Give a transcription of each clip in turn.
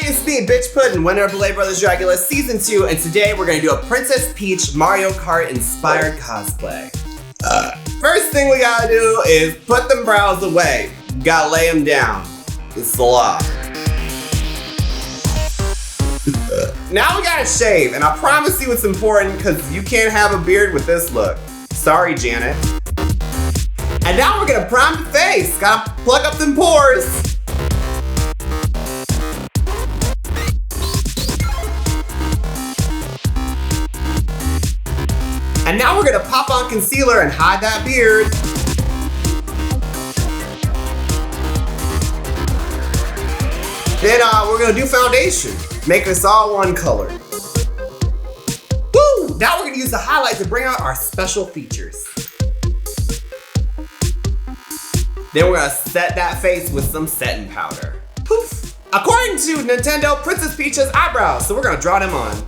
it's me, Bitch Puddin', winner of Belay Brothers Dragula Season 2, and today we're gonna do a Princess Peach Mario Kart inspired cosplay. First thing we gotta do is put them brows away. You gotta lay them down. It's the law. Now we gotta shave, and I promise you it's important because you can't have a beard with this look. Sorry, Janet. And now we're gonna prime the face. Gotta plug up them pores. And now we're gonna pop on concealer and hide that beard. Then we're gonna do foundation. Make us all one color. Woo! Now we're gonna use the highlight to bring out our special features. Then we're gonna set that face with some setting powder. Poof! According to Nintendo, Princess Peach has eyebrows, so we're gonna draw them on.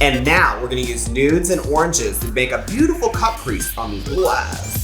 And now we're gonna use nudes and oranges to make a beautiful cut crease on these blue eyes.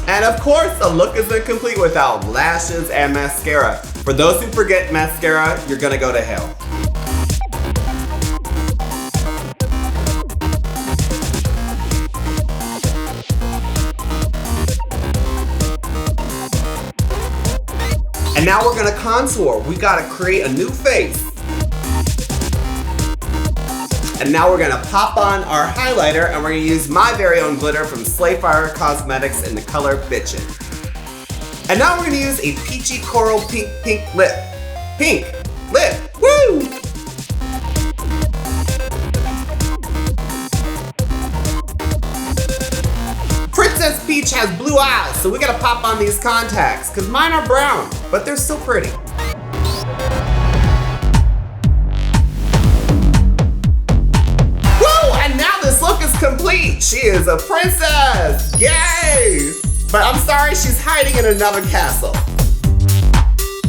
And of course, the look isn't complete without lashes and mascara. For those who forget mascara, you're gonna go to hell. And now we're gonna contour. We gotta create a new face. And now we're gonna pop on our highlighter and we're gonna use my very own glitter from Slayfire Cosmetics in the color Bitchin'. And now we're gonna use a peachy coral pink lip. Pink lip, woo! Princess Peach has blue eyes, so we gotta pop on these contacts, cause mine are brown, but they're still pretty. Complete. She is a princess. Yay! But I'm sorry, she's hiding in another castle.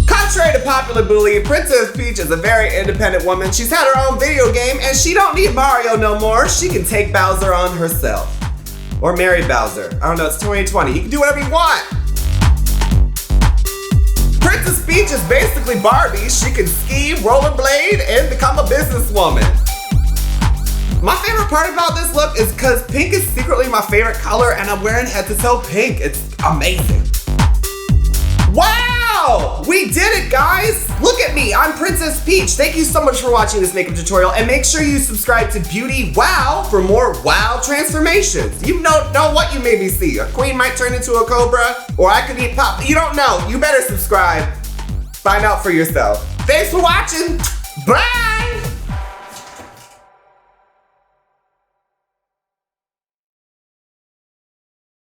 Contrary to popular belief, Princess Peach is a very independent woman. She's had her own video game and she don't need Mario no more. She can take Bowser on herself. Or marry Bowser. I don't know, it's 2020. You can do whatever you want. Princess Peach is basically Barbie. She can ski, rollerblade, and become a businesswoman. My favorite part about this look is because pink is secretly my favorite color and I'm wearing head to toe pink. It's amazing. Wow! We did it, guys! Look at me, I'm Princess Peach. Thank you so much for watching this makeup tutorial and make sure you subscribe to Beauty Wow for more wow transformations. You don't know what you maybe see. A queen might turn into a cobra or I could eat pop. You don't know. You better subscribe. Find out for yourself. Thanks for watching. Bye!